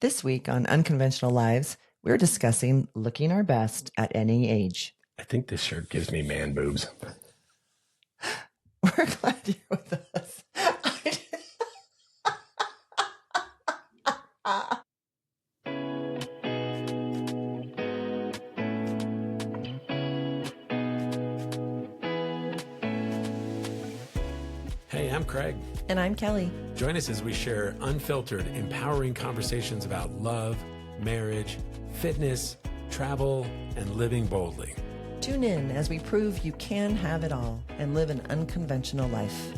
This week on Unconventional Lives, we're discussing looking our best at any age. I think this shirt gives me man boobs. We're glad you're with us. Hey, I'm Craig. And I'm Kellie. Join us as we share unfiltered, empowering conversations about love, marriage, fitness, travel, and living boldly. Tune in as we prove you can have it all and live an unconventional life.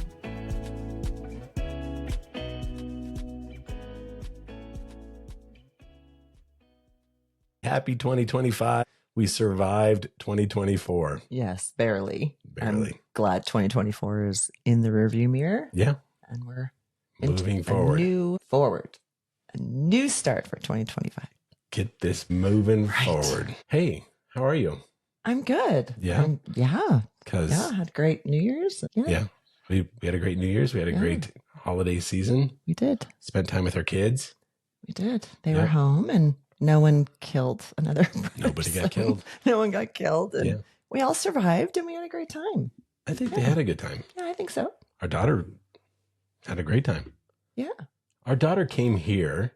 Happy 2025. We survived 2024. Yes, barely. Barely. I'm glad 2024 is in the rearview mirror. Yeah. And we're Moving forward. A new start for 2025. Get this moving Right. forward. Hey, how are you? I'm good. Yeah? Yeah. Because Had a great New Year's. yeah, we had a great New Year's. We had a great holiday season. We did. Spent time with our kids. We did. They Yeah. were home and no one killed another person. Nobody got killed. No one got killed. And Yeah. we all survived and we had a great time. I think they had a good time. Yeah, I think so. Our daughter had a great time. Yeah. Our daughter came here.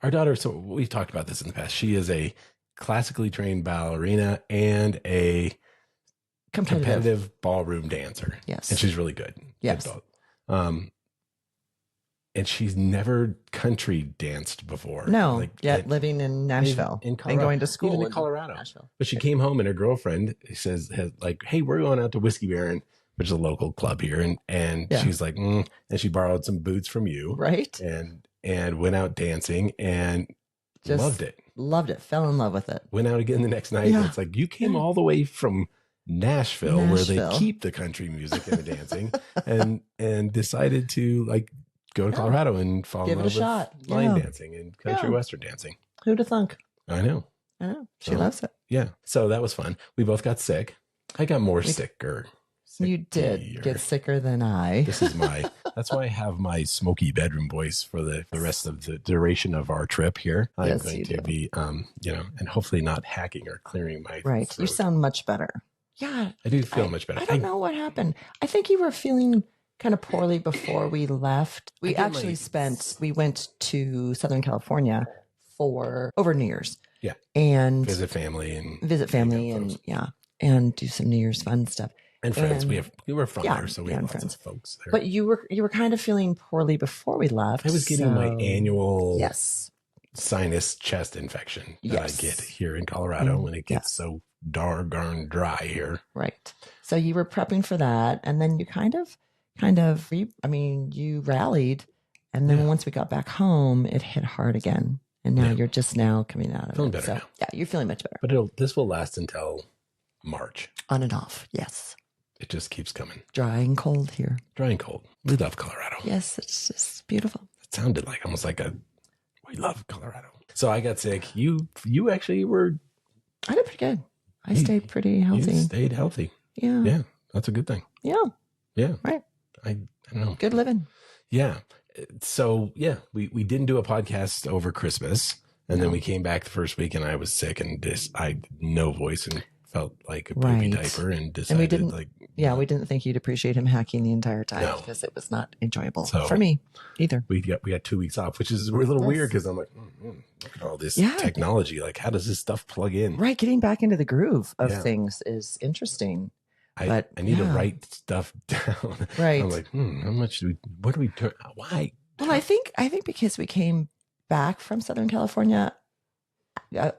Our daughter, so we've talked about this in the past. She is a classically trained ballerina and a competitive ballroom dancer. Yes. And she's really good. Yes. Good dog. And she's never country danced before. No, yet living in Nashville in and Colorado, going to school even in Colorado. Nashville. But she came home and her girlfriend says, hey, we're going out to Whiskey Baron, which is a local club here. And Yeah. she's like, and she borrowed some boots from you. Right? And went out dancing and Just loved it. Loved it. Fell in love with it. Went out again the next night. Yeah. And it's like, you came all the way from Nashville, where they Nashville. keep the country music and the dancing and decided to go to Colorado and fall Give in it a love shot. with line Yeah. dancing and country western dancing. Who'd have thunk? I know. She So, loves it. Yeah. So that was fun. We both got sick. I got more sicker. You did get sicker than I. This is that's why I have my smoky bedroom voice for the rest of the duration of our trip here. I'm Yes, going you to do. be, and hopefully not hacking or clearing my Right. throat. You sound much better. Yeah. I do feel much better. I don't know what happened. I think you were feeling kind of poorly before we left. We did actually we went to Southern California for over New Year's. Yeah. And visit family and and and do some New Year's fun stuff. and friends. and- We were from yeah, there, so we yeah, had and lots friends. of folks there. But you were kind of feeling poorly before we left. I was getting my so- annual Yes. sinus chest infection that Yes. I get here in Colorado when it gets Yes. so darn dry here. Right. So you were prepping for that, and then you you rallied, and then Yeah. once we got back home, it hit hard again, and now Yeah. you're just now coming out of Feeling it. better So now. yeah, you're feeling much better. But this will last until March. On and off. Yes. It just keeps coming. Dry and cold here. Dry and cold. We love Colorado. Yes, it's just beautiful. It sounded like almost like we love Colorado. So I got sick. You actually were. I did pretty good. I You- stayed pretty You healthy. stayed healthy. Yeah. Yeah, that's a good thing. Yeah. Yeah. Right. I don't know. Good living. Yeah. So yeah, we didn't do a podcast over Christmas, and then No. we came back the first week, and I was sick, and I had no voice and felt like a poopy Right. diaper, and decided didn't- like Yeah, we didn't think you'd appreciate him hacking the entire time No. because it was not enjoyable So- for me either. we got 2 weeks off, which is a little Yes. weird because I'm like, look at all this Yeah. technology. Like, how does this stuff plug in? Right, getting back into the groove of Yeah. things is interesting. I But, need to yeah. write stuff down. Right. I'm like, how much what do we turn? Why? Well, I think because we came back from Southern California,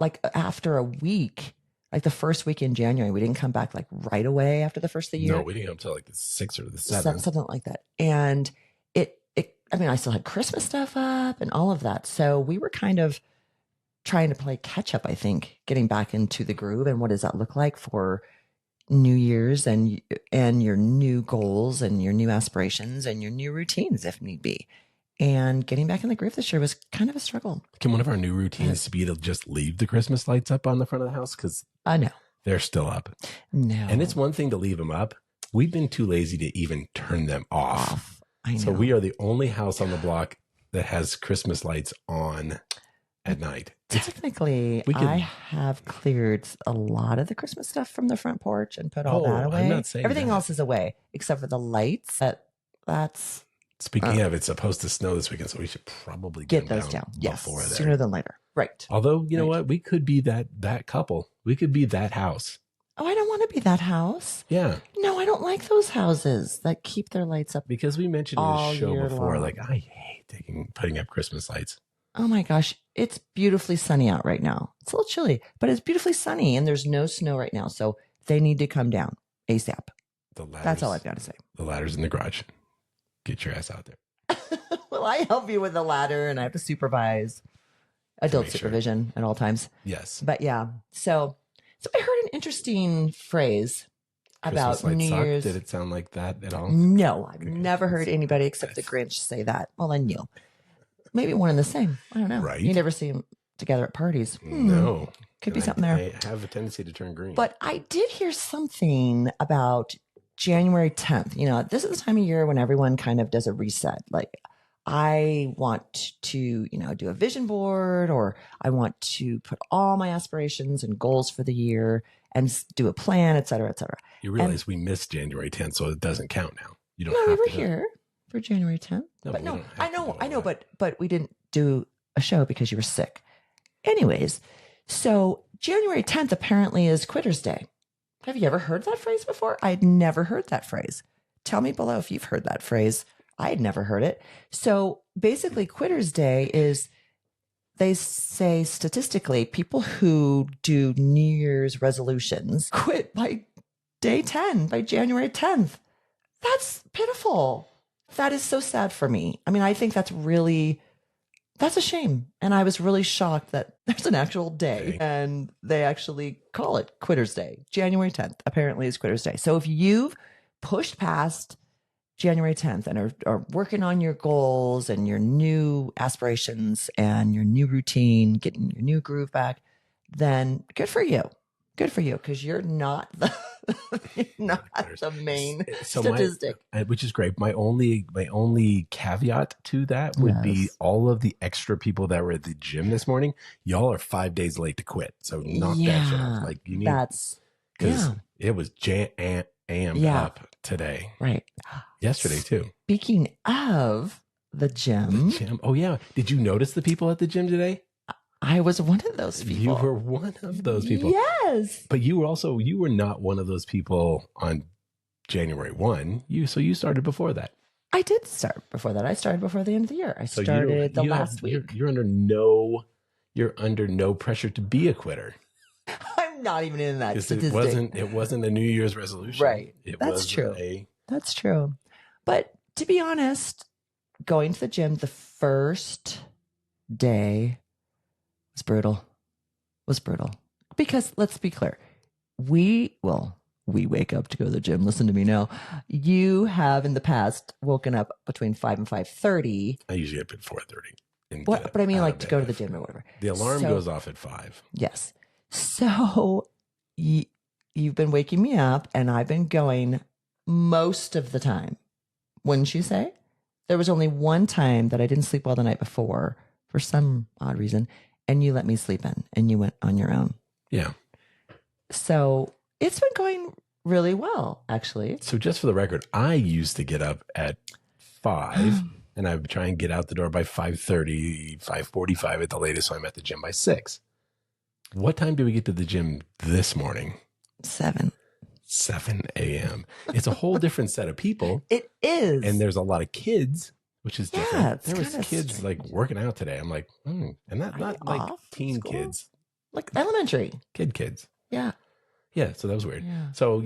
like after a week, like the first week in January, we didn't come back like right away after the first of the year. No, we didn't come until like the 6th or the 7th. Something like that. And I still had Christmas stuff up and all of that. So we were kind of trying to play catch up, I think, getting back into the groove. And what does that look like for New Year's and your new goals and your new aspirations and your new routines, if need be. And getting back in the groove this year was kind of a struggle. Can one of our new routines be to just leave the Christmas lights up on the front of the house? Because I know. they're still up. No. And it's one thing to leave them up. We've been too lazy to even turn them off. I know. So we are the only house on the block that has Christmas lights on at night. Technically, I have cleared a lot of the Christmas stuff from the front porch and put all that away. I'm not saying everything else is away except for the lights. That's speaking of, it's supposed to snow this weekend, so we should probably get those down. Yes, sooner than later. Right. Although, you know what? We could be that couple. We could be that house. Oh, I don't want to be that house. Yeah. No, I don't like those houses that keep their lights up. Because we mentioned in the show before, long. like, I hate putting up Christmas lights. Oh my gosh. It's beautifully sunny out right now. It's a little chilly, but it's beautifully sunny and there's no snow right now. So they need to come down ASAP. That's all I've got to say. The ladder's in the garage. Get your ass out there. Well, I help you with the ladder and I have to supervise. Adult supervision at all times. Yes. But yeah. So I heard an interesting phrase about New Year's. Did it sound like that at all? No, I've never heard anybody except the Grinch say that. Well, and you. Maybe one and the same. I don't know. Right. You never see them together at parties. No. Could be something there. I have a tendency to turn green. But I did hear something about January 10th. You know, this is the time of year when everyone kind of does a reset. Like, I want to, do a vision board, or I want to put all my aspirations and goals for the year and do a plan, et cetera, et cetera. You realize we missed January 10th, so it doesn't count now. You don't no, have we were to here for January 10th. No, but no, I know, but we didn't do a show because you were sick. Anyways, so January 10th apparently is Quitter's Day. Have you ever heard that phrase before? I had never heard that phrase. Tell me below if you've heard that phrase. I had never heard it. So basically, Quitter's Day is, they say statistically, people who do New Year's resolutions quit by day 10, by January 10th. That's pitiful. That is so sad for me. I mean, I think that's a shame. And I was really shocked that there's an actual day and they actually call it Quitter's Day. January 10th apparently is Quitter's Day. So if you've pushed past January 10th and are working on your goals and your new aspirations and your new routine, getting your new groove back, then good for you. Good for you, because you're not the main statistic. Which is great. My only caveat to that would be all of the extra people that were at the gym this morning. Y'all are 5 days late to quit. So knock that shit off. Like, you need, because it was amped up today. Right. Yesterday too. Speaking of the gym. Oh yeah. Did you notice the people at the gym today? I was one of those people. You were one of those people. Yes. But you were not one of those people on January 1. You started before that. I did start before that. I started before the end of the year. I started the last week. You're under no pressure to be a quitter. I'm not even in that statistic. It wasn't a New Year's resolution. Right. That's true. That's true. But to be honest, going to the gym the first day was brutal. Because let's be clear, we wake up to go to the gym. Listen to me now. You have in the past woken up between 5 and 5:30. I usually get up at 4:30. But I mean, like, to go to the gym or whatever. The alarm goes off at 5. Yes. So you've been waking me up, and I've been going most of the time. Wouldn't you say? There was only one time that I didn't sleep well the night before for some odd reason, and you let me sleep in, and you went on your own. Yeah. So it's been going really well, actually. So just for the record, I used to get up at 5, and I would try and get out the door by 5:30, 5:45 at the latest, so I'm at the gym by 6. What time do we get to the gym this morning? 7 a.m. It's a whole different set of people. It is. And there's a lot of kids, which is different. Yeah, there was kids like working out today. I'm like, and not like teen kids. Like elementary. Kids. Yeah. Yeah, so that was weird. Yeah. So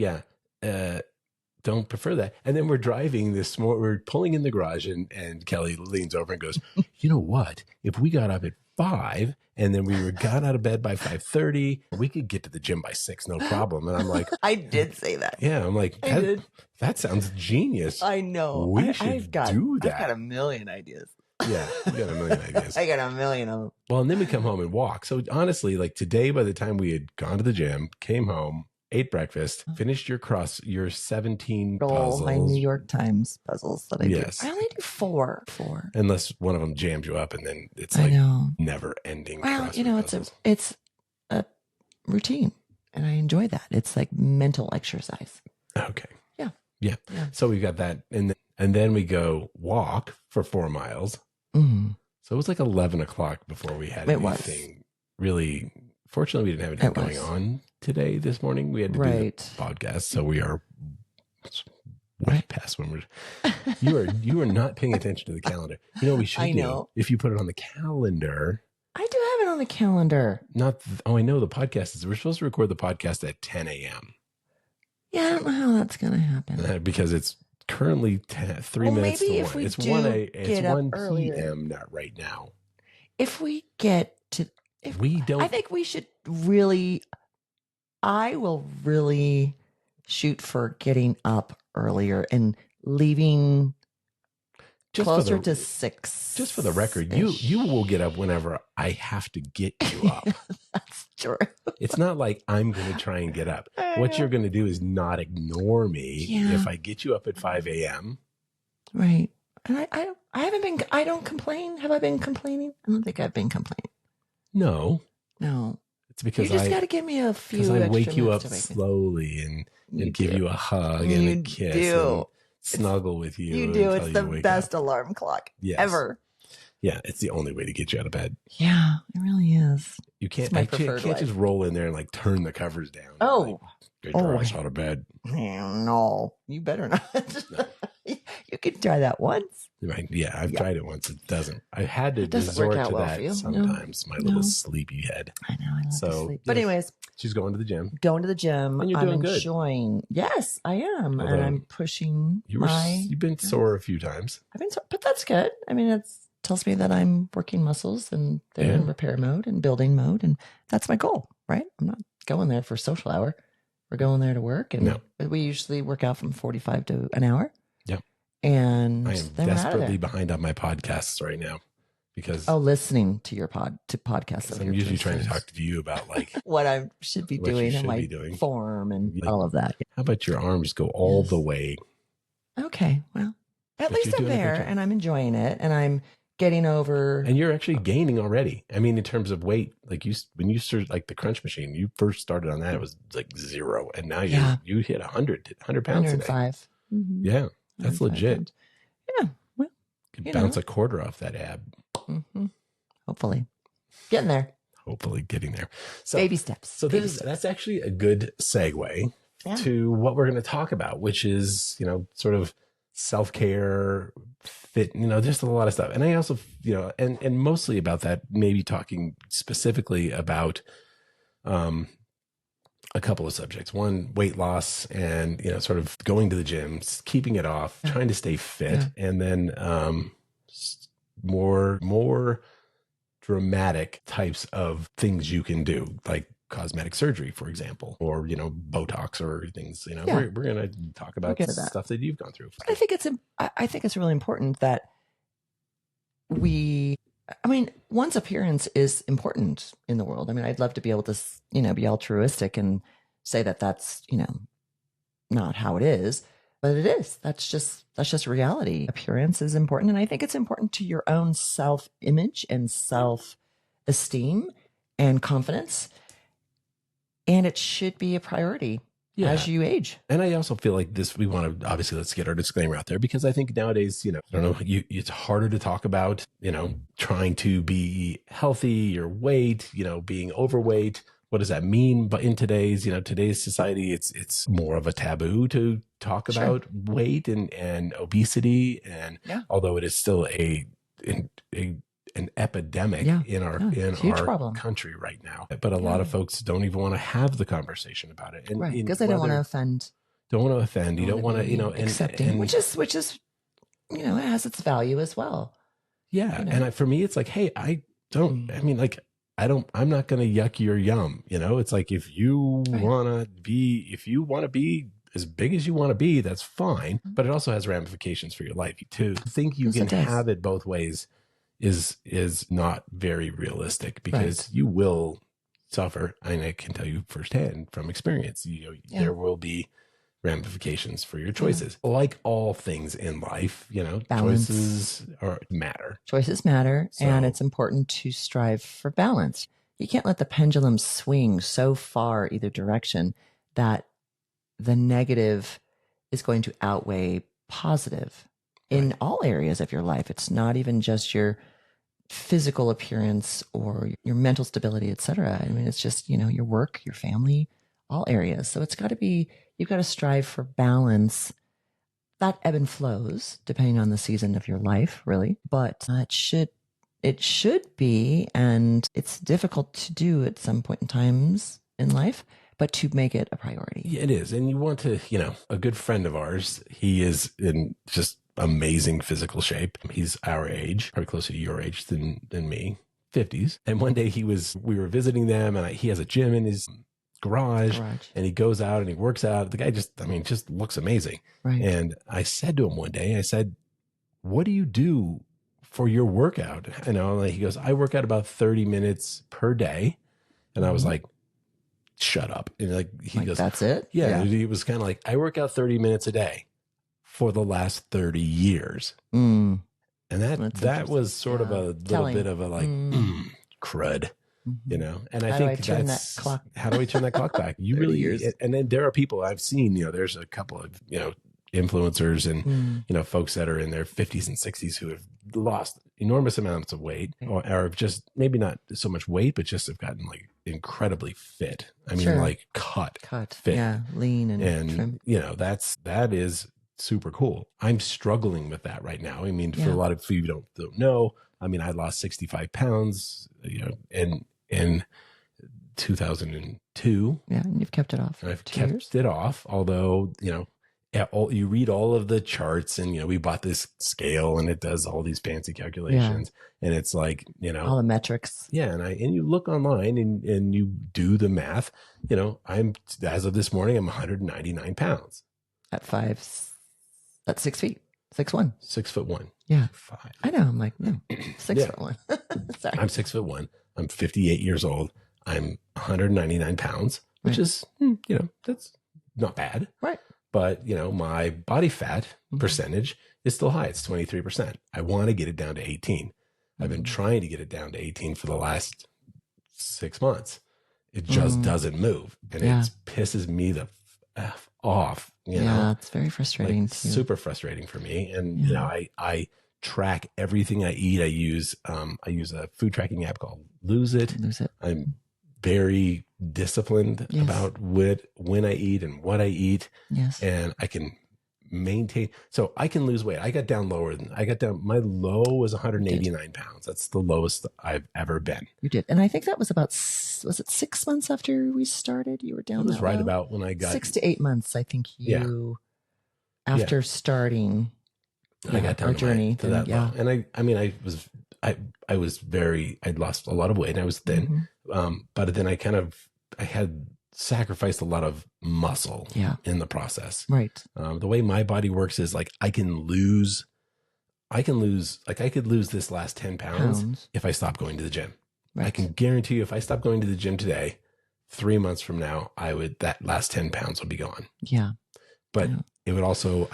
don't prefer that. And then we're driving we're pulling in the garage and Kelly leans over and goes, you know what? If we got up at 5 and then we got out of bed by 5:30, we could get to the gym by 6, no problem. And I'm like, I did say that. Yeah, I'm like, that sounds genius. I know. We should do that. I've got a million ideas. Yeah, you got a million ideas. I got a million of them. Well, and then we come home and walk. So honestly, like today, by the time we had gone to the gym, came home, ate breakfast, finished your 17 puzzles. My New York Times puzzles that I do. I only do four. Unless one of them jams you up, and then it's never ending. Well, it's a routine, and I enjoy that. It's like mental exercise. Okay. Yeah. So we got that, and then we go walk for 4 miles. Mm-hmm. So it was like 11 o'clock before we had anything really. Fortunately, we didn't have anything going on today. This morning, we had to do the podcast, so we are way past when we're. You are not paying attention to the calendar. You know what we should do if you put it on the calendar. I do have it on the calendar. I know the podcast is. We're supposed to record the podcast at 10 a.m. Yeah, I don't know how that's going to happen because it's currently 3 minutes to 1. It's 1 p.m. Not right now. If we get to. If we don't, I think we should really. I will really shoot for getting up earlier and leaving closer to 6. Just for the record, you will get up whenever I have to get you up. That's true. It's not like I'm going to try and get up. What you're going to do is not ignore me if I get you up at 5 a.m. Right. And I haven't been. I don't complain. Have I been complaining? I don't think I've been complaining. No. It's because you just got to give me a few. Because I wake you up slowly and give you a hug and a kiss and snuggle with you. You do. It's the best alarm clock ever. Yeah, it's the only way to get you out of bed. Yeah, it really is. You can't just roll in there and like turn the covers down. Oh, get your ass out of bed. No, you better not. No. You can try that once. Yeah, I've tried it once. It doesn't. I had to resort to that sometimes. My little sleepy head. I know. I love to sleep. But anyways, she's going to the gym. And you're doing good. Enjoying. Yes, I am, and I'm pushing. You've been sore a few times. I've been sore, but that's good. I mean, it tells me that I'm working muscles and they're in repair mode and building mode, and that's my goal. Right? I'm not going there for social hour. We're going there to work, and we usually work out from 45 to an hour. And I am desperately behind on my podcasts right now because listening to your podcasts. I'm usually trying to talk to you about like what I should be doing in my form and all of that. How about your arms go all the way? Okay, well, at least I'm there and I'm enjoying it and I'm getting over. And you're actually gaining already. I mean, in terms of weight, like when you started like the crunch machine, you first started on that, it was like 0, and now you hit 100 pounds 105. Mm-hmm. Yeah. That's legit. Yeah. Well, you can bounce a quarter off that ab. Mm-hmm. Hopefully. Getting there. So, baby steps. So that's actually a good segue to what we're going to talk about, which is, sort of self-care, fit, just a lot of stuff. And I also, and mostly about that, maybe talking specifically about, a couple of subjects. One, weight loss and, sort of going to the gym, keeping it off, trying to stay fit. And then more dramatic types of things you can do, like cosmetic surgery, for example, or, Botox or things, we're going to talk about stuff that you've gone through. I think it's really important that one's appearance is important in the world. I mean, I'd love to be able to, be altruistic and say that that's, not how it is, but it is. That's just reality. Appearance is important. And I think it's important to your own self-image and self-esteem and confidence. And it should be a priority as you age. And I also feel like we want to, obviously, let's get our disclaimer out there, because I think nowadays, I don't know, it's harder to talk about, trying to be healthy, your weight, being overweight. What does that mean? But in today's society, it's more of a taboo to talk about weight and obesity. And although it is still an epidemic in our country right now, but a lot of folks don't even want to have the conversation about it, and because they don't want to offend. Don't want to offend. You don't want to, accepting, which is, it has its value as well. Yeah, and for me, it's like, hey, I'm not going to yuck your yum. It's like if you want to be as big as you want to be, that's fine. But it also has ramifications for your life too. I think you can have it both ways. Is not very realistic, because you will suffer, and I can tell you firsthand from experience, there will be ramifications for your choices. Like all things in life, balance. Choices matter. Choices matter, and it's important to strive for balance. You can't let the pendulum swing so far either direction that the negative is going to outweigh positive in all areas of your life. It's not even just your physical appearance or your mental stability, etc. I mean, it's just, your work, your family, all areas. So it's got to be, you've got to strive for balance. That ebb and flows depending on the season of your life, really. But it should be, and it's difficult to do at some point in times in life, but to make it a priority. Yeah, it is. And you want to, a good friend of ours, he is in just amazing physical shape. He's our age, probably closer to your age than me, 50s. And one day we were visiting them, and he has a gym in his garage, and he goes out and he works out. The guy just looks amazing. Right. And I said to him one day, I said, what do you do for your workout? He goes, I work out about 30 minutes per day. And I was like, shut up. And he goes, that's it? Yeah. He was kind of like, I work out 30 minutes a day for the last 30 years. And that was sort of a little bit of a crud. And I think that's how do I turn that clock back? You really, and then there are people I've seen, there's a couple of, influencers and, folks that are in their 50s and 60s who have lost enormous amounts of weight or are just maybe not so much weight, but just have gotten incredibly fit. I mean, cut fit. Yeah. Lean and trim. That is super cool. I'm struggling with that right now. I mean, for a lot of you don't know, I mean, I lost 65 pounds, in 2002. Yeah, and you've kept it off. I've kept it off, although, you read all of the charts, and, we bought this scale and it does all these fancy calculations, and it's like, all the metrics. Yeah. And you look online and you do the math, as of this morning, I'm 199 pounds. At 6 feet, 6'1". 6'1". Yeah. 5. I know. I'm like, no, 6'1". Sorry. I'm 6'1". I'm 58 years old. I'm 199 pounds, which is, that's not bad. Right. But, my body fat percentage is still high. It's 23%. I want to get it down to 18. I've been trying to get it down to 18 for the last 6 months. It just doesn't move. And it pisses me the F off. It's very frustrating. Super frustrating for me. And, I track everything I eat. I use a food tracking app called Lose It. I'm very disciplined about when I eat and what I eat. Yes. And I can maintain, so I can lose weight. I got down, my low was 189 pounds. That's the lowest I've ever been. You did. And I think that was was it 6 months after we started? You were down. It was right about when I got 6 to 8 months. I think after starting I got down our journey to that low. And I I'd lost a lot of weight and I was thin. But then I had sacrificed a lot of muscle in the process. Right. The way my body works is I could lose this last 10 pounds if I stop going to the gym. Right. I can guarantee you if I stop going to the gym today, 3 months from now, that last 10 pounds will be gone. Yeah. But it would also,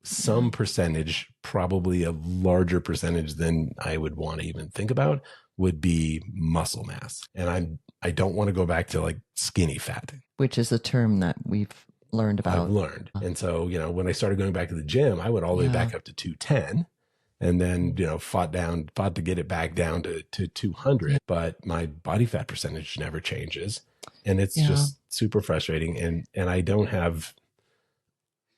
some percentage, probably a larger percentage than I would want to even think about, would be muscle mass. And I don't want to go back to skinny fat. Which is a term that we've learned about. I've learned. And so, when I started going back to the gym, I went all the way back up to 210 and then, fought to get it back down to 200. But my body fat percentage never changes. And it's just super frustrating. And I don't have,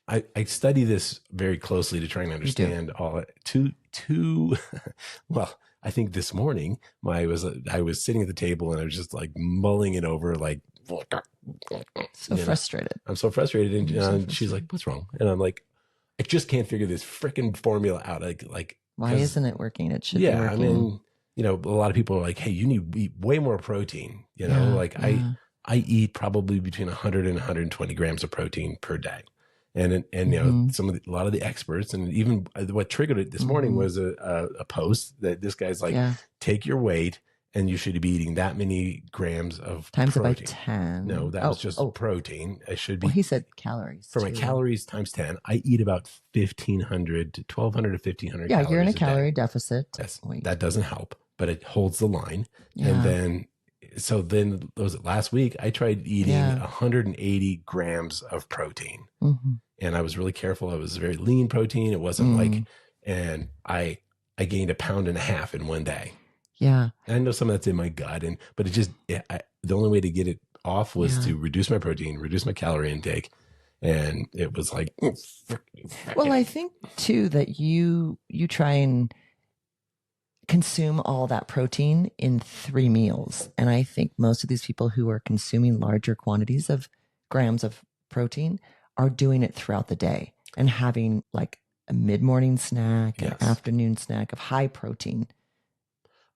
I study this very closely to try and understand all well, I think this morning I was sitting at the table and I was just mulling it over, frustrated. I'm so frustrated. And she's like, "What's wrong?" And I'm like, "I just can't figure this freaking formula out." Why isn't it working? It should be working. I mean, a lot of people are like, "Hey, you need to eat way more protein." I eat probably between 100 and 120 grams of protein per day. And a lot of the experts, and even what triggered it this morning was a post that this guy's take your weight and you should be eating that many grams of times protein. It by 10. No, that was just protein. I should be. Well, he said calories. For my calories times 10, I eat about 1,500 to 1,200 to 1,500 calories. Yeah, you're in a calorie deficit. Yes, that doesn't help, but it holds the line. Yeah. And then, was it last week? I tried eating 180 grams of protein. Mm-hmm. And I was really careful. It was very lean protein. It wasn't and I gained 1.5 pounds in one day. Yeah. And I know some of that's in my gut, but it just, the only way to get it off was to reduce my protein, reduce my calorie intake. And it was like, well, I think too that you try and consume all that protein in 3 meals. And I think most of these people who are consuming larger quantities of grams of protein are doing it throughout the day and having like a mid-morning snack, an afternoon snack of high protein.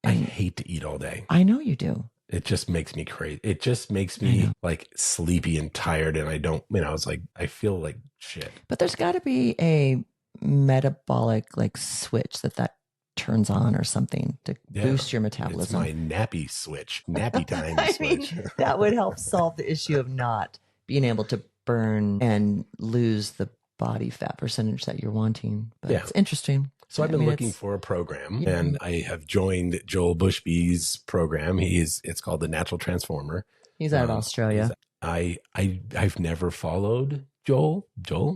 I hate to eat all day. I know you do. It just makes me crazy. It just makes me like sleepy and tired. And I feel like shit. But there's got to be a metabolic like switch that turns on or something to boost your metabolism. It's my nappy switch, nappy time switch. Mean, that would help solve the issue of not being able to burn and lose the body fat percentage that you're wanting. But it's interesting. So I've been looking for a program, and I have joined Joel Bushby's program. It's called the Natural Transformer. He's out of Australia. I've never followed Joel.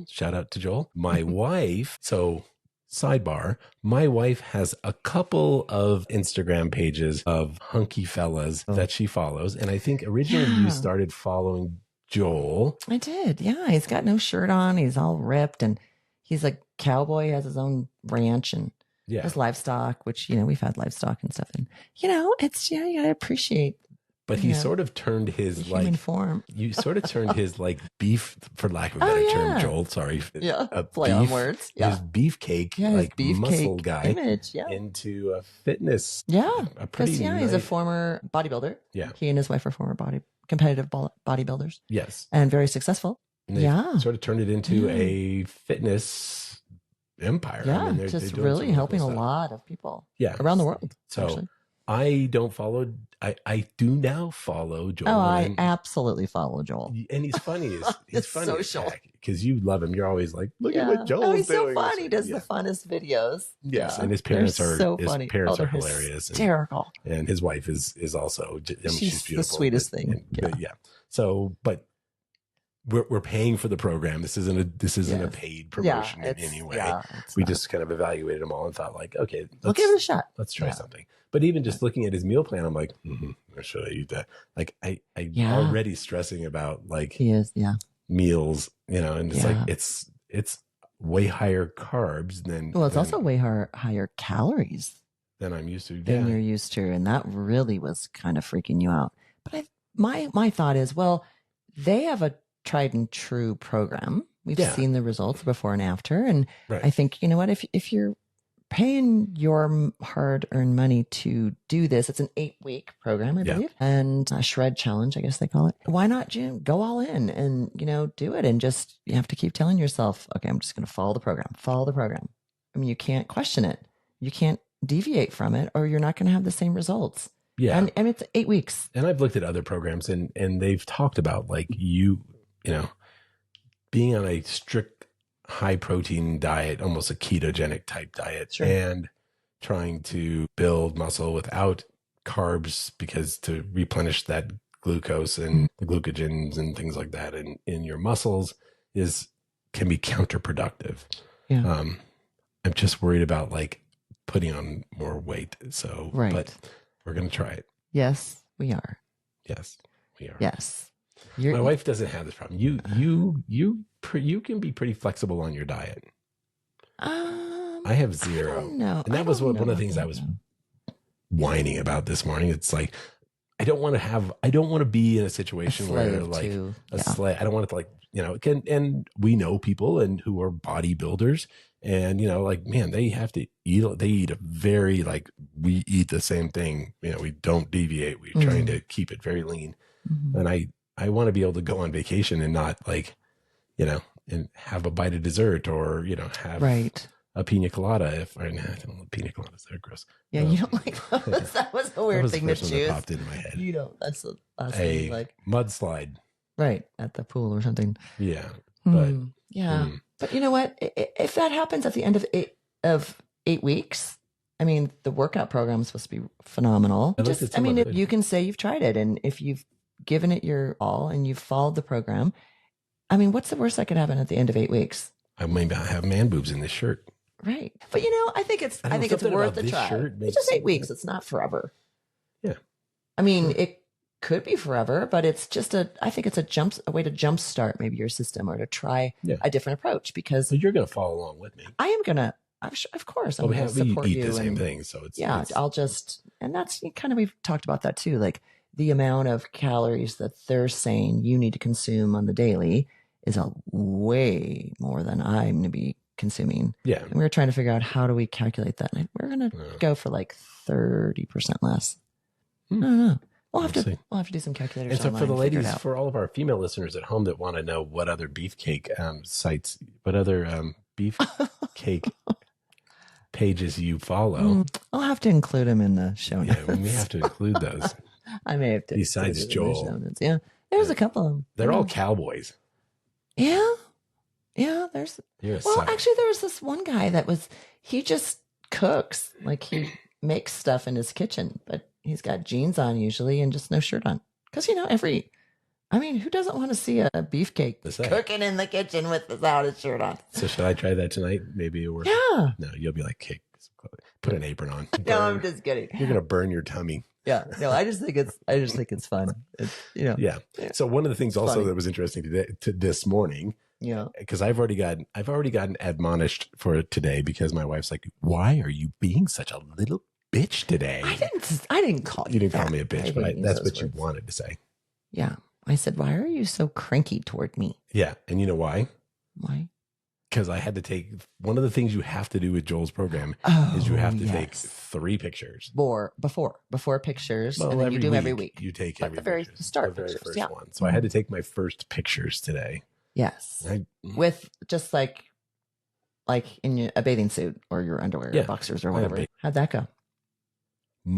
Shout out to Joel. My wife. So sidebar, my wife has a couple of Instagram pages of hunky fellas that she follows, and I think originally you started following Joel. I did. Yeah, he's got no shirt on. He's all ripped, and he's a cowboy. He has his own ranch and has livestock, which, we've had livestock and stuff. And, it's, you gotta appreciate. But he sort of turned his human form. You sort of turned his beef, for lack of a better term, Joel, sorry. Yeah. Play on words. Yeah. His beefcake, beefcake muscle guy image, into a fitness. Yeah. Because, he's a former bodybuilder. Yeah. He and his wife are former competitive bodybuilders. Yes. And very successful. And they sort of turned it into a fitness empire. Yeah, I mean, just really helping a lot of people around the world. So actually. I don't follow, I do now follow Joel. Oh, I absolutely follow Joel. And he's funny. He's funny social. Because you love him. You're always like, look at what Joel's he's doing. So funny. He does the funnest videos. Yes, and his parents are so funny. His parents are hilarious. Hysterical. And his wife is also, she's beautiful. The sweetest thing. So, but we're paying for the program. This isn't a paid promotion in any way. We just kind of evaluated them all and thought okay, we'll give it a shot. Let's try something. But even just looking at his meal plan, I'm like, should I eat that? I'm already stressing about he is, meals, and it's it's way higher carbs than. Well, it's also way higher calories than I'm used to. Than you're used to, and that really was kind of freaking you out. But my thought is, well, they have a tried and true program. We've seen the results before and after. And I think, if you're paying your hard-earned money to do this, it's an 8-week program, I believe, and a shred challenge, I guess they call it. Why not, Jim, go all in and, do it? And just, you have to keep telling yourself, okay, I'm just going to follow the program. I mean, you can't question it. You can't deviate from it, or you're not going to have the same results. Yeah. And it's 8 weeks. And I've looked at other programs and they've talked about being on a strict high protein diet, almost a ketogenic type diet, and trying to build muscle without carbs, because to replenish that glucose and the glucogens and things like that in your muscles can be counterproductive. Yeah. I'm just worried about putting on more weight. So, but we're going to try it. Yes, we are. Yes, we are. Yes. My wife doesn't have this problem. You can be pretty flexible on your diet. I have zero. No, and that was one of the things I was whining about this morning. It's I don't want to be in a situation where a slave. I don't want it to and we know people who are bodybuilders, and man, they have to eat. They eat a very we eat the same thing. We don't deviate. We're trying to keep it very lean, and I want to be able to go on vacation and not and have a bite of dessert, or have a pina colada. If I don't love pina coladas, they're gross. Yeah, you don't like those. That was a weird thing to choose. That popped into my head. You don't. That's the last thing you like. Mudslide. Right, at the pool or something. Yeah, but but you know what? If that happens at the end of 8 weeks, I mean, the workout program is supposed to be phenomenal. If you can say you've tried it, and if you've given it your all and you've followed the program, I mean, what's the worst that could happen at the end of 8 weeks? I may not have man boobs in this shirt. Right, but I think it's worth a try. It's just 8 weeks. It's not forever. Yeah, I mean it could be forever, but it's just I think it's a way to jumpstart maybe your system, or to try a different approach, because you're going to follow along with me. I am going to, of course, I'm going to support you. We eat the same thing, so I'll just, and that's kind of, we've talked about that too, like the amount of calories that they're saying you need to consume on the daily is a way more than I'm going to be consuming. Yeah, and we're trying to figure out how do we calculate that. And we're going to go for like 30% less. I don't know. We'll have to do some calculators. And so for the ladies, for all of our female listeners at home that want to know what other beefcake sites, what other beefcake pages you follow, I'll have to include them in the show notes. Yeah, we have to include those. I may have to. Besides Joel, there's a couple of them. They're all cowboys. Yeah. There's. Actually, there was this one guy he just cooks, like he makes stuff in his kitchen, but he's got jeans on usually and just no shirt on. Because, who doesn't want to see a beefcake cooking in the kitchen without his shirt on? So should I try that tonight? Maybe it works. Yeah. No, you'll be like, "Cake, put an apron on." No, I'm just kidding. You're going to burn your tummy. Yeah. No, I just think it's fun. Yeah. So one of the things also that was interesting to this morning. Yeah. Because I've already gotten admonished for today, because my wife's like, "Why are you being such a little bitch today?" I didn't call you. You didn't call me a bitch, but that's what you wanted to say. Yeah. I said, "Why are you so cranky toward me?" Yeah. And you know why? Why? Because I had to take, one of the things you have to do with Joel's program is you have to take 3 pictures. Before pictures. And then you do them every week. You take the very start the very first one. So I had to take my first pictures today. Yes. With just like in a bathing suit or your underwear or boxers or whatever. How'd that go? In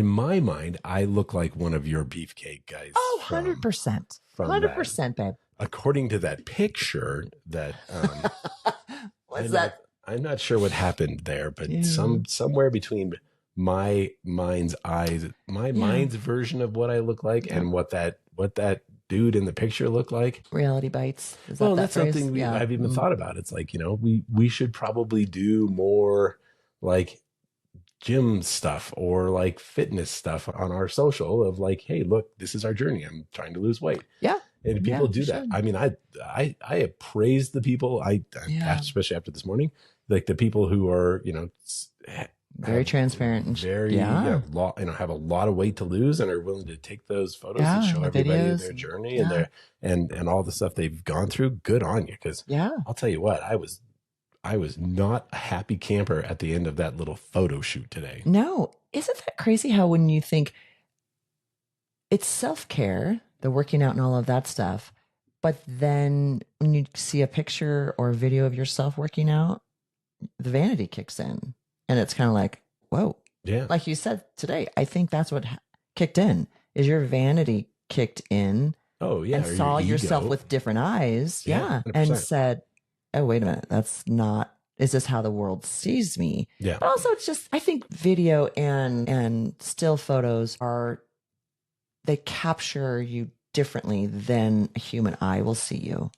my mind, I look like one of your beefcake guys. Oh, 100%. 100%, babe. According to that picture that what's that? I'm not sure what happened there, but somewhere between my mind's eyes, mind's version of what I look like and what that dude in the picture looked like. Reality bites. That's something I've even thought about. It's like, we should probably do more like gym stuff or like fitness stuff on our social of like, hey, look, this is our journey. I'm trying to lose weight. Yeah. And people do that. I mean, I appraise the people, especially after this morning, like the people who are, very transparent and very, have a lot of weight to lose and are willing to take those photos and show everybody their journey and all the stuff they've gone through. Good on you. Cause I'll tell you what, I was not a happy camper at the end of that little photo shoot today. No. Isn't that crazy how when you think it's self-care, the working out and all of that stuff, but then when you see a picture or a video of yourself working out, the vanity kicks in and it's kind of like, whoa. Yeah. Like you said today, I think that's what kicked in, is your vanity kicked in. Oh, yeah. And saw yourself with different eyes. Yeah. 100%. And said, oh, wait a minute. Is this how the world sees me? Yeah. But also it's just, I think video and still photos they capture you differently than a human eye will see you.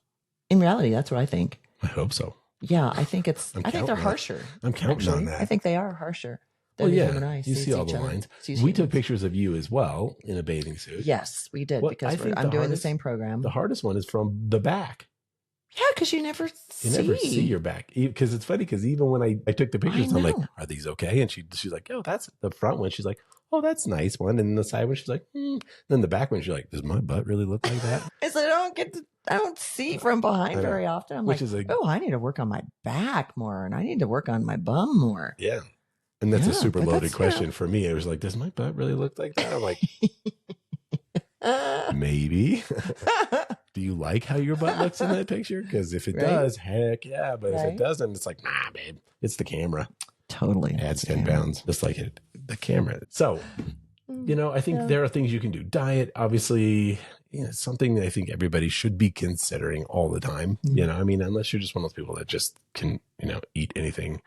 In reality, that's what I think. I hope so. Yeah, I think they're harsher. I'm counting on that. I think they are harsher than the human eye. You see all the lines. We took pictures of you as well in a bathing suit. Yes, we did, because I'm doing the same program. The hardest one is from the back. Yeah, because you never see your back. Because it's funny, because even when I took the pictures, I'm like, are these okay? And she's like, oh, that's the front one. She's like, oh, that's a nice one. And the side one, she's like, Then the back one, she's like, does my butt really look like that? I don't see from behind very often. I'm I need to work on my back more, and I need to work on my bum more. Yeah. And that's a super loaded question for me. It was like, does my butt really look like that? I'm like, maybe. do you like how your butt looks in that picture? Because if it does, heck yeah. But if it doesn't, it's like, nah, babe, it's the camera. Totally. Adds 10 pounds, just like the camera. So, I think there are things you can do. Diet, obviously, something that I think everybody should be considering all the time. I mean, unless you're just one of those people that just can, eat anything.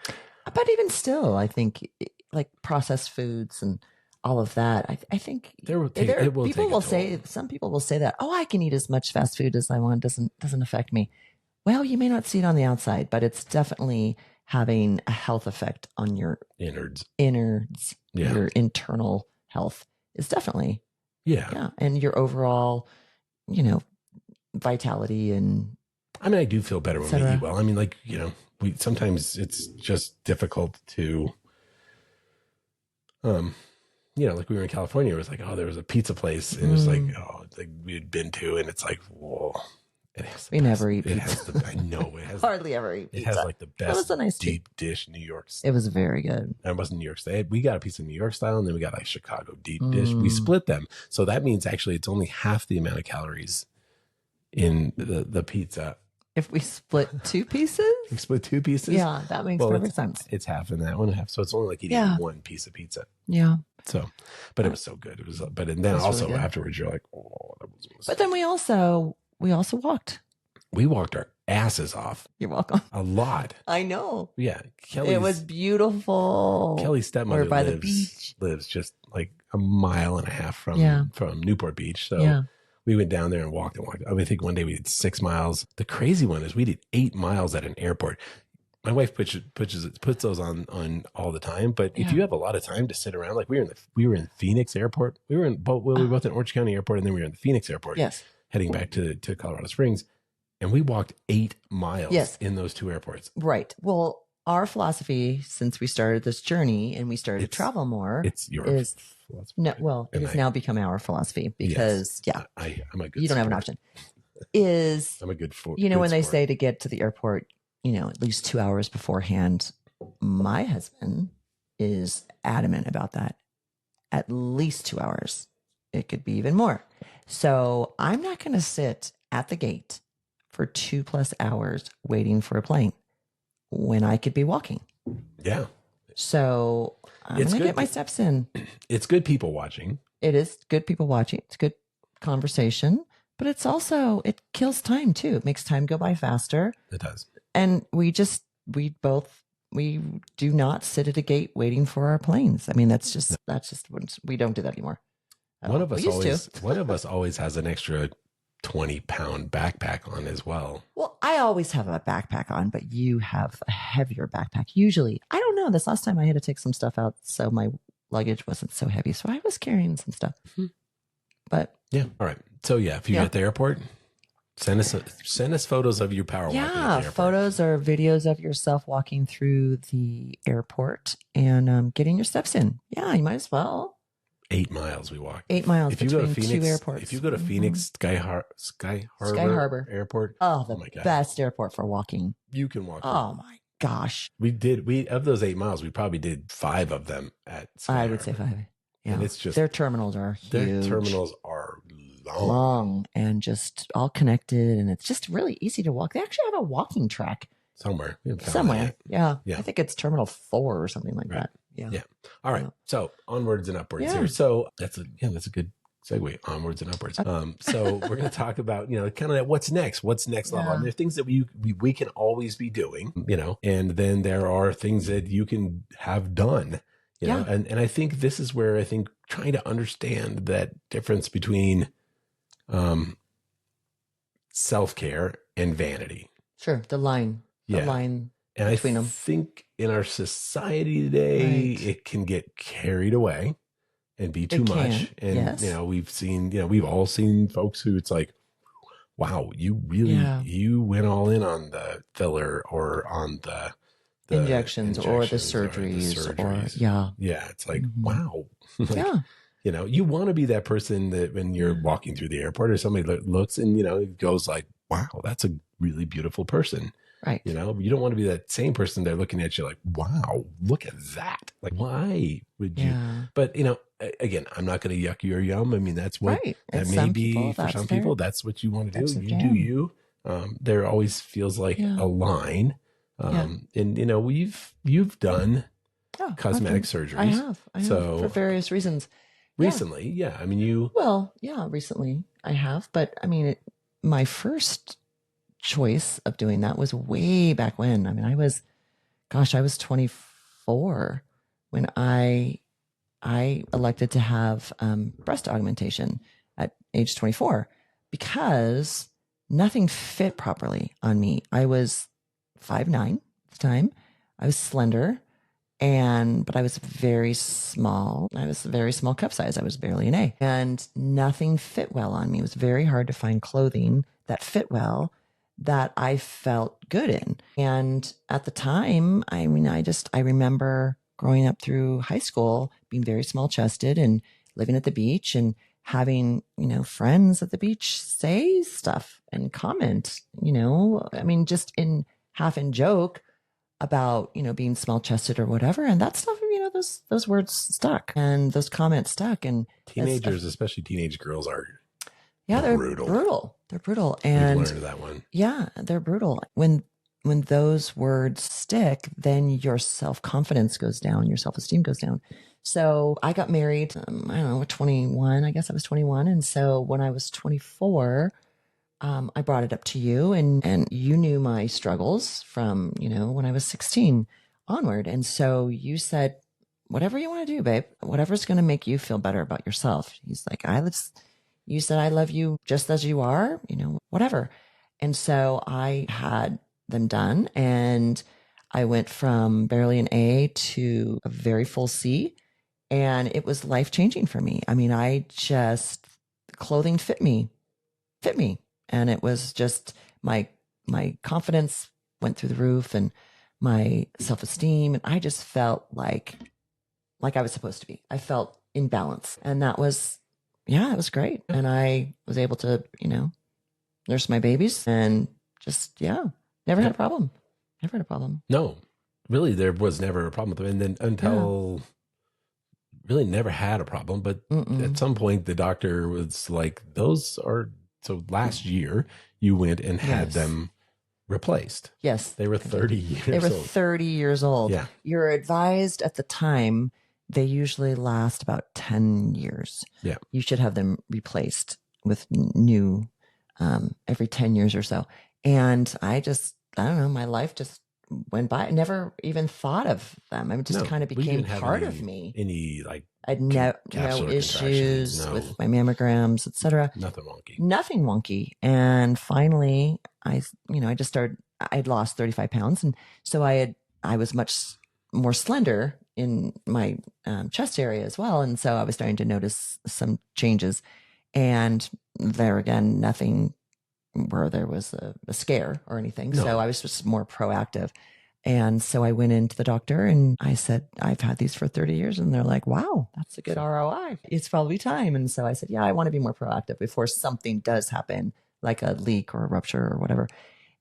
But even still, I think like processed foods and all of that, I think some people will say that, oh, I can eat as much fast food as I want. Doesn't affect me. Well, you may not see it on the outside, but it's definitely having a health effect on your innards, your internal health is definitely, and your overall, vitality and. I mean, I do feel better when we eat well. I mean, like, sometimes it's just difficult to, like we were in California, it was like, oh, there was a pizza place and it was like, like we'd been to, and it's like, whoa. We never eat pizza. I know it has hardly ever eat pizza. It has like the best deep dish New York. It was very good. It wasn't New York style. We got a piece of New York style, and then we got like Chicago deep dish. We split them, so that means actually it's only half the amount of calories in the pizza. If we split two pieces, yeah, that makes perfect sense. It's half in that one, half. So it's only like eating one piece of pizza. Yeah. So, but it was so good. It was, and then also really afterwards, you're like, oh, that was. But then we also walked. We walked our asses off. You're welcome. A lot. I know. Yeah. It was beautiful. Kelly's stepmother the beach. lives just like a mile and a half from Newport Beach. So we went down there and walked and walked. I mean, I think one day we did 6 miles. The crazy one is we did 8 miles at an airport. My wife puts those on all the time. But if you have a lot of time to sit around, like we were in Phoenix Airport. We were both in Orange County Airport, and then we were in the Phoenix Airport. Yes. Heading back to Colorado Springs. And we walked 8 miles in those 2 airports. Right. Well, our philosophy since we started this journey and we started to travel more, it has now become our philosophy because I'm a good you don't have an option. Is I'm a good when they say to get to the airport, at least 2 hours beforehand, my husband is adamant about that. At least 2 hours. It could be even more. So I'm not going to sit at the gate for 2+ hours waiting for a plane when I could be walking. Yeah. So I'm going to get my steps in. It's good people watching. It is good people watching. It's good conversation, but it's also, it kills time too. It makes time go by faster. It does. And we do not sit at a gate waiting for our planes. I mean, that's just, we don't do that anymore. One of us always has an extra 20-pound backpack on as well. Well, I always have a backpack on, but you have a heavier backpack. Usually, I don't know. This last time I had to take some stuff out, so my luggage wasn't so heavy. So I was carrying some stuff. But yeah, all right. So if you're at the airport, send us photos of you power walking. Yeah, photos or videos of yourself walking through the airport and getting your steps in. Yeah, you might as well. 8 miles we walked. 8 miles if you go to Phoenix, 2 airports. If you go to Phoenix Sky Harbor Airport. Oh my God. Best airport for walking. You can walk. Oh my gosh. We of those 8 miles, we probably did 5 of them at Sky I would say 5. Yeah. And it's just their terminals are huge. Their terminals are long and just all connected, and it's just really easy to walk. They actually have a walking track somewhere. Yeah. I think it's Terminal 4 or something like that. Yeah. All right. So onwards and upwards here. So that's a good segue. Onwards and upwards. So we're going to talk about, kind of what's next level. And there are things that we can always be doing, and then there are things that you can have done, and I think this is where I think trying to understand that difference between, self-care and vanity. Sure. The line and between them. I think in our society today, it can get carried away and be too much. And, we've all seen folks who it's like, wow, you really, you went all in on the filler or on the injections or the surgeries. Yeah. It's like, wow. You want to be that person that when you're walking through the airport or somebody looks and, goes like, wow, that's a really beautiful person. Right. You don't want to be that same person there looking at you like, wow, look at that. Like, why would you? But, again, I'm not going to yuck your yum. I mean, that's what that may be for some people. That's what you want to do. You do you. There always feels like a line. And you know, you've done cosmetic surgeries. I have for various reasons. Recently, I mean, recently I have, but I mean, my first choice of doing that was way back when. I mean, I was 24 when I elected to have breast augmentation at age 24 because nothing fit properly on me. I was 5'9" at the time. I was slender, but I was very small. I was a very small cup size. I was barely an A, and nothing fit well on me. It was very hard to find clothing that fit well that I felt good in. And at the time, I mean, I remember growing up through high school, being very small chested and living at the beach and having, you know, friends at the beach say stuff and comment, you know, I mean, just in half in joke about, you know, being small chested or whatever. And that stuff, you know, those words stuck and those comments stuck. And teenagers, especially teenage girls, are they're brutal. They're brutal. And we've learned that one. Yeah, they're brutal. When those words stick, then your self-confidence goes down, your self-esteem goes down. So I got married, I don't know, 21, I guess I was 21. And so when I was 24, I brought it up to you and you knew my struggles from, you know, when I was 16 onward. And so you said, whatever you want to do, babe, whatever's going to make you feel better about yourself. He's like, you said, I love you just as you are, you know, whatever. And so I had them done and I went from barely an A to a very full C, and it was life-changing for me. I mean, clothing fit me. And it was just my confidence went through the roof and my self-esteem. And I just felt like I was supposed to be. I felt in balance. And that was, it was great. And I was able to, you know, nurse my babies and just, never had a problem. Never had a problem. No, really, there was never a problem with them. And then until really never had a problem. But at some point, the doctor was like, so last year you went and had them replaced. Yes. They were 30 years old. They were 30 years old. Yeah. You're advised at the time, they usually last about 10 years. Yeah. You should have them replaced with new every 10 years or so. And I don't know, my life just went by. I never even thought of them. It just kind of became part of me. I'd no issues with my mammograms, etc. Nothing wonky. And finally, I'd lost 35 pounds. And so I was much more slender in my chest area as well. And so I was starting to notice some changes. And there again, nothing where there was a scare or anything. No. So I was just more proactive. And so I went into the doctor and I said, I've had these for 30 years. And they're like, wow, that's a good ROI. It's probably time. And so I said, I want to be more proactive before something does happen, like a leak or a rupture or whatever.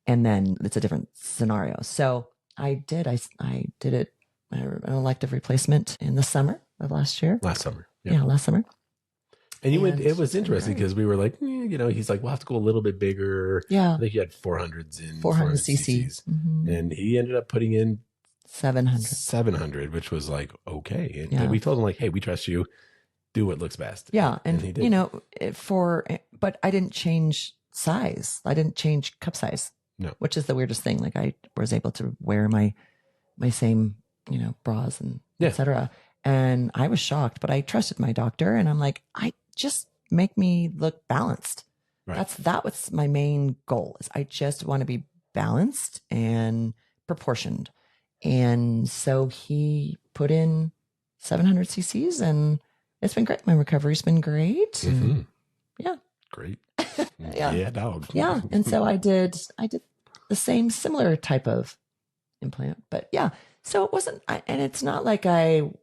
And then it's a different scenario. So I did it, an elective replacement in the summer of last year. Last summer. Yeah, last summer. And it was interesting because we were like, he's like, we'll have to go a little bit bigger. Yeah. I think he had 400s in 400 cc's. Mm-hmm. And he ended up putting in 700, which was like, okay. And we told him like, hey, we trust you. Do what looks best. Yeah. And he did. But I didn't change size. I didn't change cup size. No. Which is the weirdest thing. Like I was able to wear my same, bras and et cetera. And I was shocked, but I trusted my doctor and I'm like, just make me look balanced. Right. That was my main goal. Is I just want to be balanced and proportioned. And so he put in 700 cc's and it's been great. My recovery's been great. Mm-hmm. Yeah. Great. Yeah, dog. Yeah. And so I did the similar type of implant, but so it wasn't, and it's not like I'm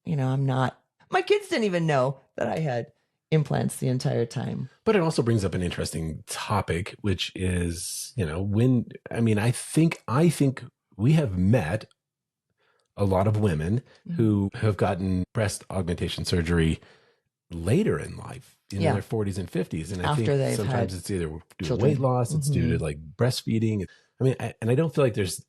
not, my kids didn't even know that I had implants the entire time. But it also brings up an interesting topic, which is, I think we have met a lot of women who have gotten breast augmentation surgery later in life, in their 40s and 50s. And I think sometimes it's either due to weight loss, it's due to like breastfeeding. I mean, I don't feel like there's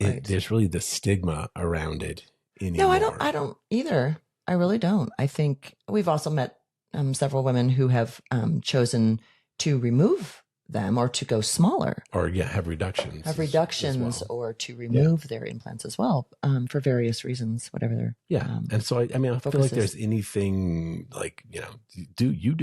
really the stigma around it anymore. No, I don't either. I really don't. I think we've also met several women who have chosen to remove them or to go smaller or have reductions well. Or to remove their implants as well, for various reasons, whatever they're and so I mean, I feel like there's anything like, do you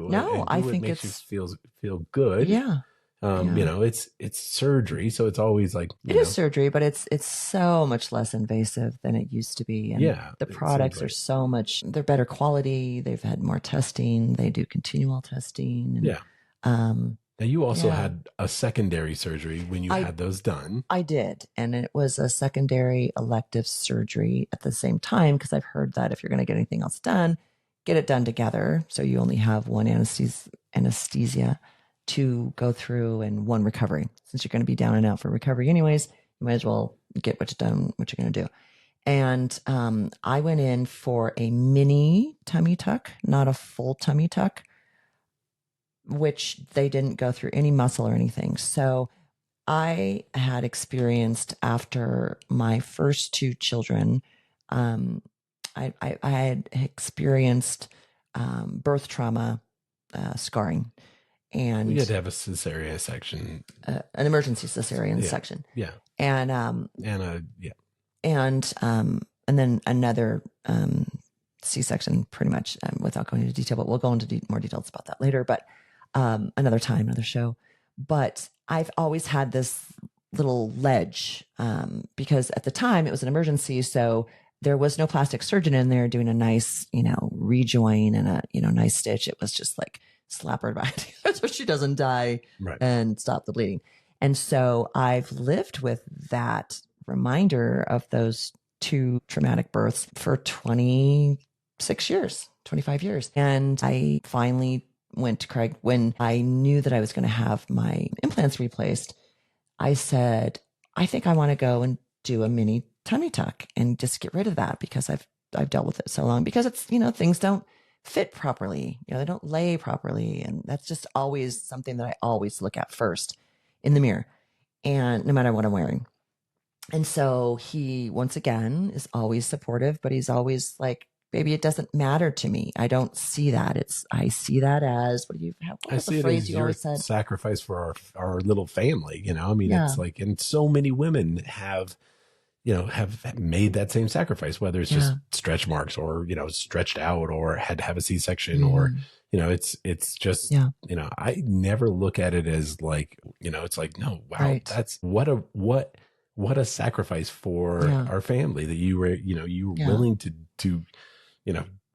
no, I think makes you feel good. You know, it's surgery, so it's always like it is surgery, but it's so much less invasive than it used to be. And the products are so much, they're better quality. They've had more testing. They do continual testing. And, now you also had a secondary surgery when you had those done. I did. And it was a secondary elective surgery at the same time, because I've heard that if you're going to get anything else done, get it done together. So you only have one anesthesia to go through and one recovery. Since you're going to be down and out for recovery anyways, you might as well get what you're going to do. And I went in for a mini tummy tuck, not a full tummy tuck, which they didn't go through any muscle or anything. So I had experienced, after my first two children, I had experienced birth trauma, scarring. And you had to have a cesarean section, an emergency cesarean section. Yeah. And then another C-section, pretty much, without going into detail, but we'll go into more details about that later. But another time, another show. But I've always had this little ledge, because at the time it was an emergency. So there was no plastic surgeon in there doing a nice, rejoin and a, nice stitch. It was just like slap her back so she doesn't die and stop the bleeding. And so I've lived with that reminder of those two traumatic births for 26 years, 25 years. And I finally went to Craig when I knew that I was going to have my implants replaced. I said, I think I want to go and do a mini tummy tuck and just get rid of that, because I've dealt with it so long, because it's, things don't fit properly. They don't lay properly. And that's just always something that I always look at first in the mirror, and no matter what I'm wearing. And so he, once again, is always supportive, but he's always like, baby, it doesn't matter to me. I don't see that. I see that as, what was the phrase you always said? Sacrifice for our little family. I mean, it's like, and so many women have made that same sacrifice, whether it's just stretch marks or, stretched out or had to have a C-section or, it's just, I never look at it as like, it's like, no, wow, that's what a sacrifice for our family, that you were willing to,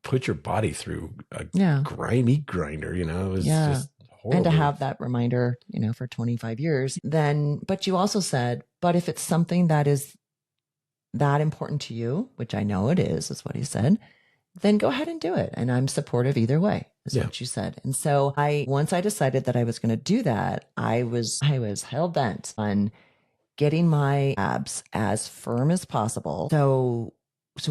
put your body through a grimy grinder, it was just horrible. And to have that reminder, for 25 years, but you also said, but if it's something that is that important to you, which I know it is what he said, then go ahead and do it. And I'm supportive either way, is what you said. And so once I decided that I was going to do that, I was hell bent on getting my abs as firm as possible. So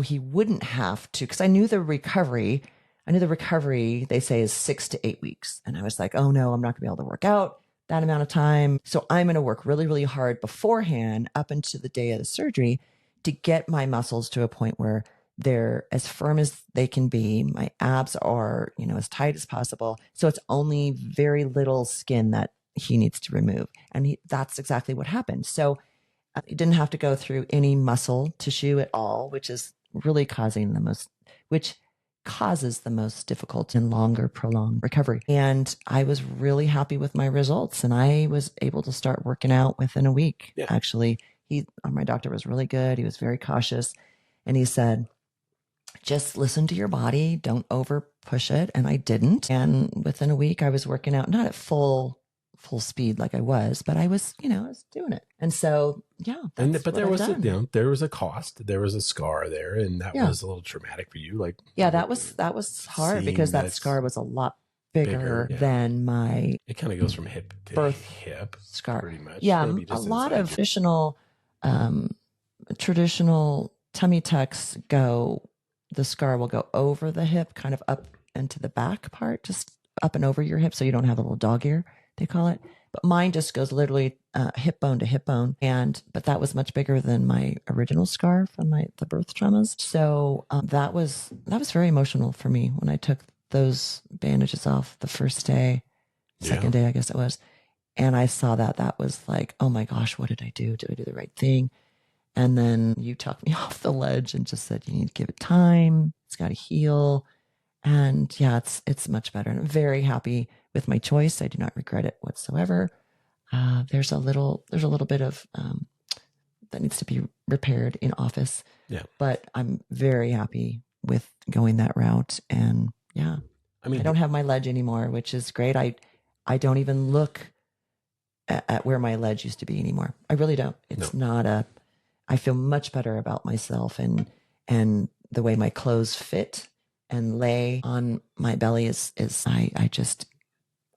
he wouldn't have to, because I knew the recovery, they say, is 6 to 8 weeks. And I was like, oh no, I'm not gonna be able to work out that amount of time. So I'm going to work really, really hard beforehand up until the day of the surgery to get my muscles to a point where they're as firm as they can be. My abs are, as tight as possible. So it's only very little skin that he needs to remove. And that's exactly what happened. So he didn't have to go through any muscle tissue at all, which causes the most difficult and longer prolonged recovery. And I was really happy with my results, and I was able to start working out within a week. Actually, my doctor was really good. He was very cautious, and he said, just listen to your body. Don't over push it. And I didn't. And within a week I was working out, not at full speed like I was, but I was, I was doing it. And so, but there was there was a cost, there was a scar there, and that was a little traumatic for you. Like, that was hard, because that scar was a lot bigger than my. It kind of goes from hip to birth hip scar. pretty much. Yeah, a lot of traditional tummy tucks the scar will go over the hip, kind of up into the back part, just up and over your hip, so you don't have a little dog ear, they call it. But mine just goes literally hip bone to hip bone, but that was much bigger than my original scar from the birth traumas. So that was very emotional for me when I took those bandages off the first day, second day, I guess it was, and I saw that was like, oh my gosh, what did I do? Did I do the right thing? And then you talked me off the ledge and just said, you need to give it time. It's got to heal. And yeah, it's much better. And I'm very happy with my choice. I do not regret it whatsoever. There's a little bit of that needs to be repaired in office. Yeah. But I'm very happy with going that route. And yeah, I mean, I don't have my ledge anymore, which is great. I don't even look at where my ledge used to be anymore. I really don't. It's not I feel much better about myself and the way my clothes fit and lay on my belly I just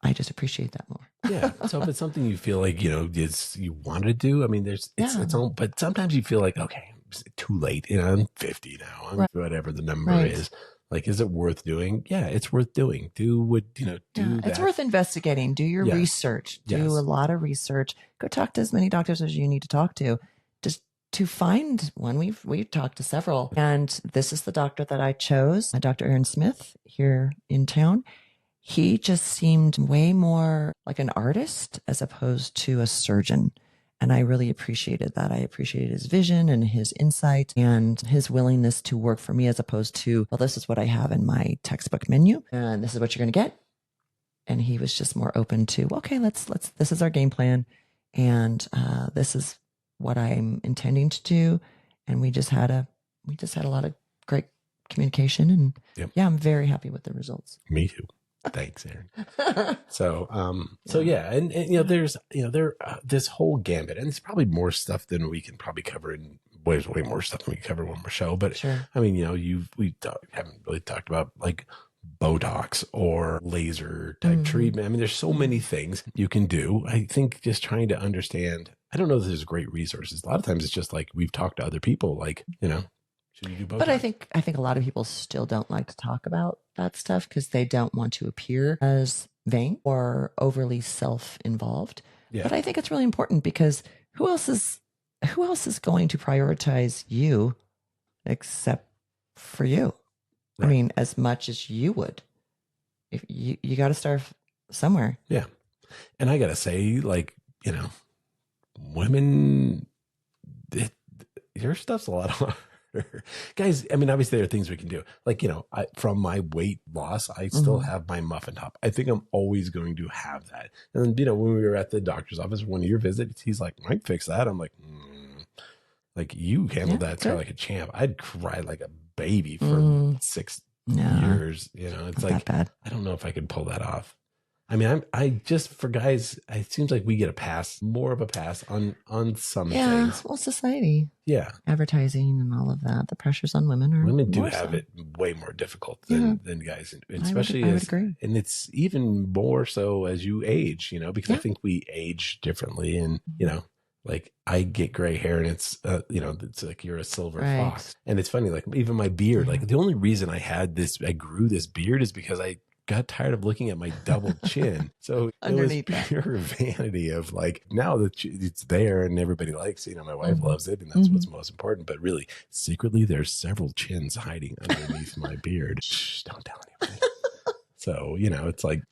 appreciate that more. Yeah. So if it's something you feel like, you want to do, I mean, it's all, but sometimes you feel like, okay, it's too late. I'm 50 now. I'm whatever the number is. Like, is it worth doing? Yeah, it's worth doing. Do what, do that. It's worth investigating. Do your research. Do a lot of research. Go talk to as many doctors as you need to talk to. Just to find one. We've talked to several. And this is the doctor that I chose, Dr. Aaron Smith here in town. He just seemed way more like an artist as opposed to a surgeon. And I really appreciated that. I appreciated his vision and his insight and his willingness to work for me as opposed to, well, this is what I have in my textbook menu and this is what you're going to get. And he was just more open to, okay, this is our game plan. And this is what I'm intending to do. And we just had a lot of great communication. And yeah, I'm very happy with the results. Me too. Thanks, Aaron. So yeah, and there's this whole gambit, and it's probably more stuff than we can probably cover in way more stuff than we can cover in one more show. But sure. I mean, haven't really talked about like Botox or laser type treatment. I mean, there's so many things you can do. I think just trying to understand. I don't know if there's great resources. A lot of times it's just like we've talked to other people, like should you do Botox? But I think a lot of people still don't like to talk about that stuff because they don't want to appear as vain or overly self-involved. Yeah. But I think it's really important because who else is going to prioritize you except for you? Right. I mean, as much as you would. If you got to start somewhere. Yeah. And I got to say, like, women, your stuff's a lot harder. Guys, I mean, obviously there are things we can do. Like, from my weight loss, I still have my muffin top. I think I'm always going to have that. And then, when we were at the doctor's office, one of your visits, he's like, I can fix that. I'm like, like you handled that scar like a champ. I'd cry like a baby for 6 years. It's not like, bad. I don't know if I could pull that off. I mean, I just, for guys, it seems like we get more of a pass on some things. Well, society. Yeah. Advertising and all of that. The pressures on women do have it way more difficult than guys. And especially I would agree. And it's even more so as you age, because I think we age differently. And, like I get gray hair and it's, it's like you're a silver fox. And it's funny, like even my beard, like the only reason I grew this beard is because I got tired of looking at my double chin. So it was pure vanity of like, now that it's there and everybody likes it, my wife loves it and that's what's most important. But really, secretly, there's several chins hiding underneath my beard. Shh, don't tell anybody. So, it's like,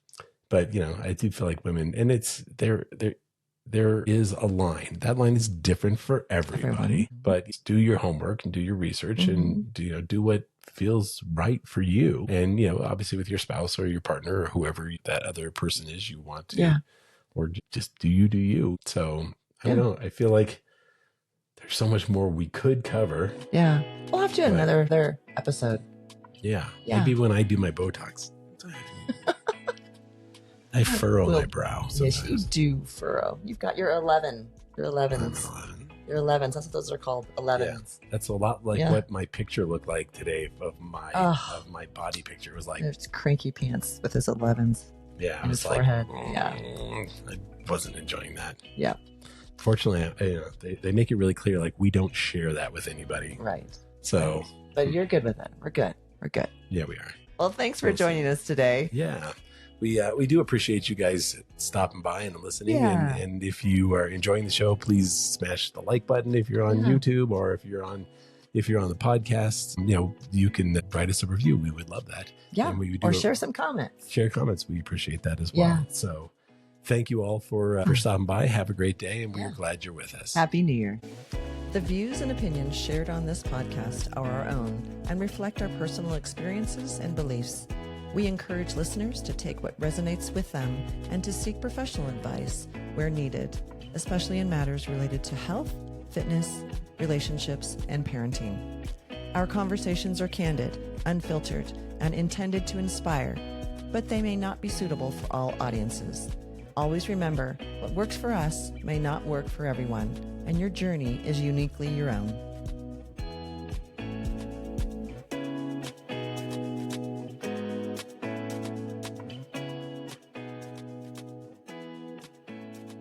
but, I do feel like women, and it's, there is a line. That line is different for everybody, but do your homework and do your research and do what feels right for you. And, obviously with your spouse or your partner or whoever that other person is you want to, or just do you. So I don't know. I feel like there's so much more we could cover. Yeah. We'll have to do another episode. Yeah. Maybe when I do my Botox. I furrow my brow sometimes. Yes, you do furrow. You've got your 11. Your 11s. Your 11s. That's what those are called. 11s. Yeah, that's a lot like what my picture looked like today of my body picture. It was like there's cranky pants with his 11s. Yeah, on his forehead. I wasn't enjoying that. Yeah. Fortunately, they make it really clear, like we don't share that with anybody. Right. So, but you're good with it. We're good. We're good. Yeah, we are. Well, thanks for joining us today. Yeah. We do appreciate you guys stopping by and listening. Yeah. And if you are enjoying the show, please smash the like button if you're on YouTube, or if you're on the podcast, you can write us a review. We would love that. Yeah. Or share some comments. Share comments. We appreciate that as well. Yeah. So thank you all for stopping by. Have a great day, and we're glad you're with us. Happy New Year. The views and opinions shared on this podcast are our own and reflect our personal experiences and beliefs. We encourage listeners to take what resonates with them and to seek professional advice where needed, especially in matters related to health, fitness, relationships, and parenting. Our conversations are candid, unfiltered, and intended to inspire, but they may not be suitable for all audiences. Always remember, what works for us may not work for everyone, and your journey is uniquely your own.